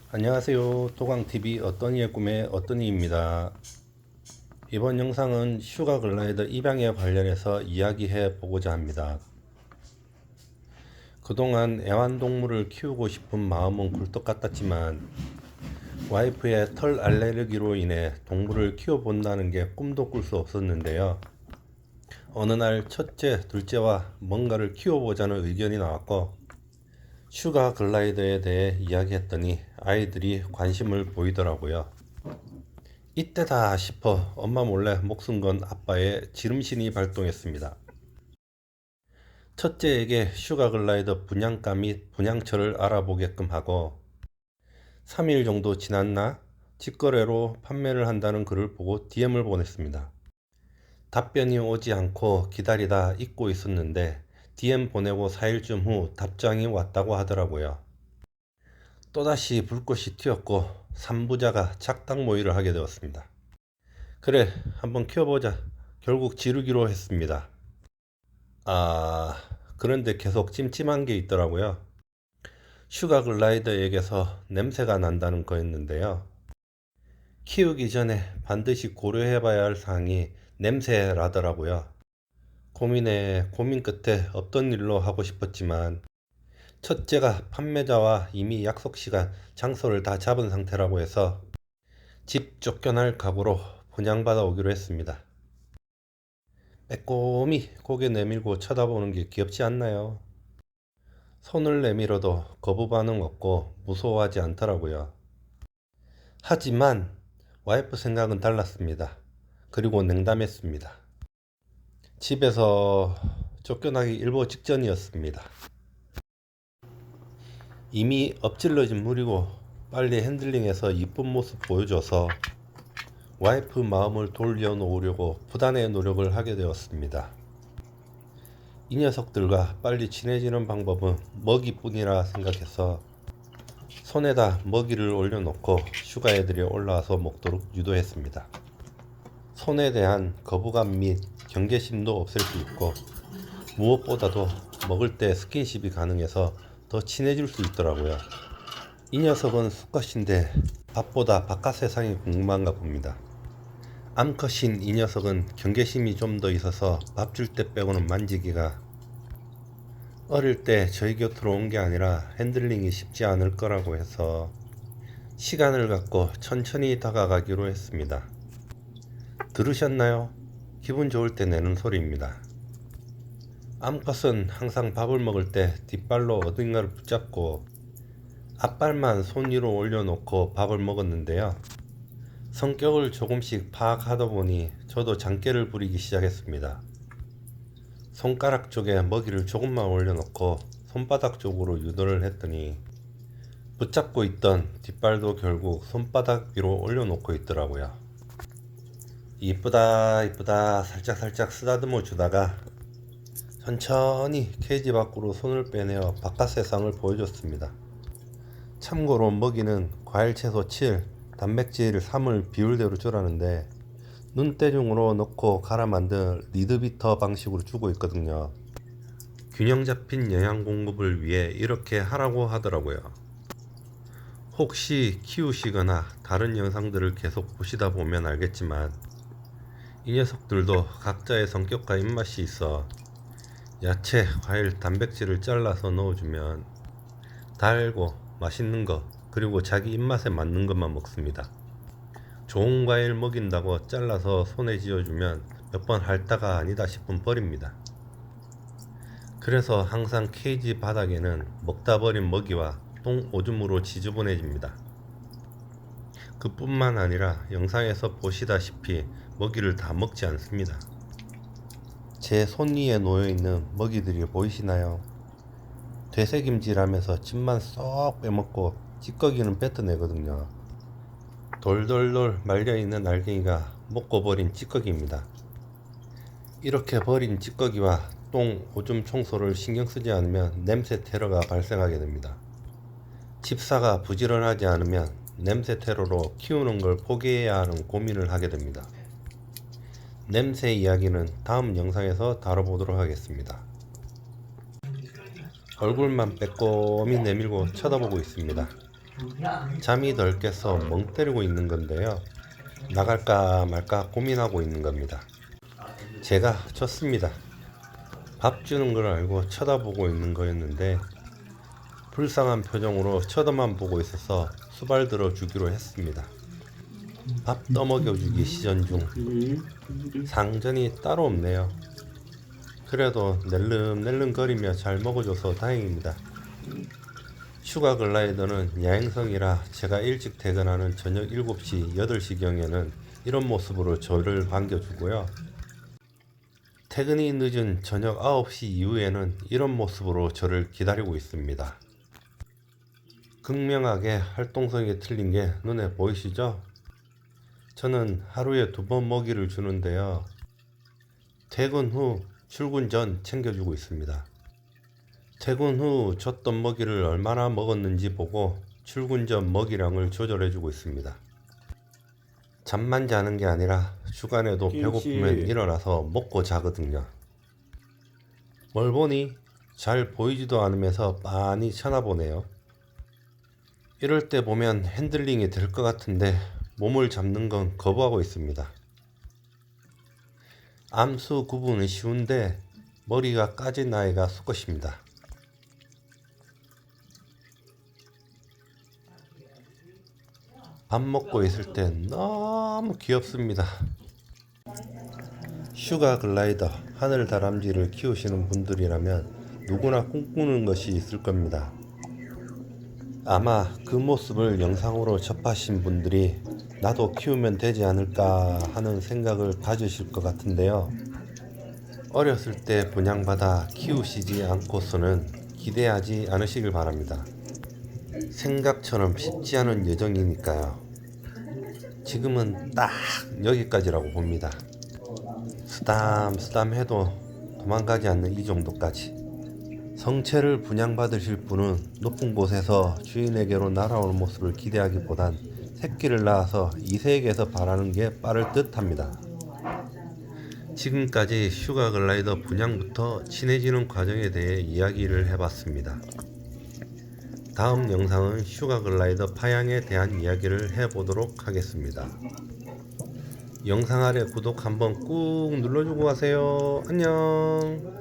안녕하세요. 토광TV 어떠니의 꿈의 어떠니입니다. 이번 영상은 슈가 글라이더 입양에 관련해서 이야기해 보고자 합니다. 그동안 애완동물을 키우고 싶은 마음은 굴뚝 같았지만 와이프의 털 알레르기로 인해 동물을 키워본다는 게 꿈도 꿀 수 없었는데요. 어느 날 첫째, 둘째와 뭔가를 키워보자는 의견이 나왔고 슈가 글라이더에 대해 이야기했더니 아이들이 관심을 보이더라고요. 이때다 싶어 엄마 몰래 목숨 건 아빠의 지름신이 발동했습니다. 첫째에게 슈가 글라이더 분양가 및 분양처를 알아보게끔 하고 3일 정도 지났나 직거래로 판매를 한다는 글을 보고 DM을 보냈습니다. 답변이 오지 않고 기다리다 잊고 있었는데 DM 보내고 4일쯤 후 답장이 왔다고 하더라고요. 또다시 불꽃이 튀었고 3부자가 착당 모의를 하게 되었습니다. 그래, 한번 키워보자. 결국 지르기로 했습니다. 그런데 계속 찜찜한 게 있더라고요. 슈가 글라이더에게서 냄새가 난다는 거였는데요. 키우기 전에 반드시 고려해봐야 할 사항이 냄새라더라고요. 고민 끝에 없던 일로 하고 싶었지만 첫째가 판매자와 이미 약속 시간, 장소를 다 잡은 상태라고 해서 집 쫓겨날 각오로 분양받아 오기로 했습니다. 빼꼼히 고개 내밀고 쳐다보는 게 귀엽지 않나요? 손을 내밀어도 거부 반응 없고 무서워하지 않더라고요. 하지만 와이프 생각은 달랐습니다. 그리고 냉담했습니다. 집에서 쫓겨나기 일보 직전이었습니다. 이미 엎질러진 물이고 빨리 핸들링해서 이쁜 모습 보여줘서 와이프 마음을 돌려놓으려고 부단의 노력을 하게 되었습니다. 이 녀석들과 빨리 친해지는 방법은 먹이뿐이라 생각해서 손에다 먹이를 올려놓고 슈가 애들이 올라와서 먹도록 유도했습니다. 손에 대한 거부감 및 경계심도 없앨 수 있고 무엇보다도 먹을 때 스킨십이 가능해서 더 친해질 수 있더라고요. 이 녀석은 수컷인데 밥보다 바깥 세상이 궁금한가 봅니다. 암컷인 이 녀석은 경계심이 좀 더 있어서 밥 줄 때 빼고는 만지기가 어릴 때 저희 곁으로 온 게 아니라 핸들링이 쉽지 않을 거라고 해서 시간을 갖고 천천히 다가가기로 했습니다. 들으셨나요? 기분 좋을 때 내는 소리입니다. 암컷은 항상 밥을 먹을 때 뒷발로 어딘가를 붙잡고 앞발만 손 위로 올려놓고 밥을 먹었는데요. 성격을 조금씩 파악하다 보니 저도 장깨를 부리기 시작했습니다. 손가락 쪽에 먹이를 조금만 올려놓고 손바닥 쪽으로 유도를 했더니 붙잡고 있던 뒷발도 결국 손바닥 위로 올려놓고 있더라고요. 이쁘다 이쁘다 살짝살짝 쓰다듬어 주다가 천천히 케이지 밖으로 손을 빼내어 바깥 세상을 보여줬습니다. 참고로 먹이는 과일 채소 7, 단백질 3을 비율대로 주라는데 눈대중으로 넣고 갈아 만든 리드비터 방식으로 주고 있거든요. 균형 잡힌 영양 공급을 위해 이렇게 하라고 하더라고요. 혹시 키우시거나 다른 영상들을 계속 보시다 보면 알겠지만 이 녀석들도 각자의 성격과 입맛이 있어 야채, 과일, 단백질을 잘라서 넣어주면 달고 맛있는 거 그리고 자기 입맛에 맞는 것만 먹습니다. 좋은 과일 먹인다고 잘라서 손에 쥐어주면 몇 번 핥다가 아니다 싶으면 버립니다. 그래서 항상 케이지 바닥에는 먹다 버린 먹이와 똥 오줌으로 지저분해집니다. 그뿐만 아니라 영상에서 보시다시피 먹이를 다 먹지 않습니다. 제 손 위에 놓여있는 먹이들이 보이시나요? 되새김질하면서 즙만 쏙 빼먹고 찌꺼기는 뱉어내거든요. 돌돌돌 말려있는 알갱이가 먹고 버린 찌꺼기입니다. 이렇게 버린 찌꺼기와 똥, 오줌 청소를 신경 쓰지 않으면 냄새 테러가 발생하게 됩니다. 집사가 부지런하지 않으면 냄새 테러로 키우는 걸 포기해야 하는 고민을 하게 됩니다. 냄새 이야기는 다음 영상에서 다뤄보도록 하겠습니다. 얼굴만 빼꼼히 내밀고 쳐다보고 있습니다. 잠이 덜 깨서 멍 때리고 있는 건데요. 나갈까 말까 고민하고 있는 겁니다. 제가 쳤습니다. 밥 주는 걸 알고 쳐다보고 있는 거였는데 불쌍한 표정으로 쳐다만 보고 있어서 수발 들어 주기로 했습니다. 밥 떠먹여주기 시전 중 상전이 따로 없네요. 그래도 낼름낼름거리며 잘 먹어줘서 다행입니다. 슈가 글라이더는 야행성이라 제가 일찍 퇴근하는 저녁 7시, 8시경에는 이런 모습으로 저를 반겨주고요. 퇴근이 늦은 저녁 9시 이후에는 이런 모습으로 저를 기다리고 있습니다. 극명하게 활동성이 틀린 게 눈에 보이시죠? 저는 하루에 2번 먹이를 주는데요. 퇴근 후, 출근 전 챙겨주고 있습니다. 퇴근 후 줬던 먹이를 얼마나 먹었는지 보고 출근 전 먹이량을 조절해주고 있습니다. 잠만 자는 게 아니라 주간에도 배고프면 일어나서 먹고 자거든요. 뭘 보니 잘 보이지도 않으면서 빤히 쳐다보네요. 이럴 때 보면 핸들링이 될 것 같은데 몸을 잡는 건 거부하고 있습니다. 암수 구분은 쉬운데 머리가 까진 아이가 수컷입니다. 밥 먹고 있을 때 너무 귀엽습니다. 슈가 글라이더 하늘 다람쥐를 키우시는 분들이라면 누구나 꿈꾸는 것이 있을 겁니다. 아마 그 모습을 영상으로 접하신 분들이 나도 키우면 되지 않을까 하는 생각을 가지실 것 같은데요. 어렸을 때 분양받아 키우시지 않고서는 기대하지 않으시길 바랍니다. 생각처럼 쉽지 않은 여정이니까요. 지금은 딱 여기까지라고 봅니다. 쓰담쓰담 해도 도망가지 않는 이 정도까지. 성체를 분양받으실 분은 높은 곳에서 주인에게로 날아오는 모습을 기대하기보단 새끼를 낳아서 이세계에서 바라는 게 빠를 듯 합니다. 지금까지 슈가 글라이더 분양부터 친해지는 과정에 대해 이야기를 해봤습니다. 다음 영상은 슈가 글라이더 파양에 대한 이야기를 해보도록 하겠습니다. 영상 아래 구독 한번 꾹 눌러주고 가세요. 안녕.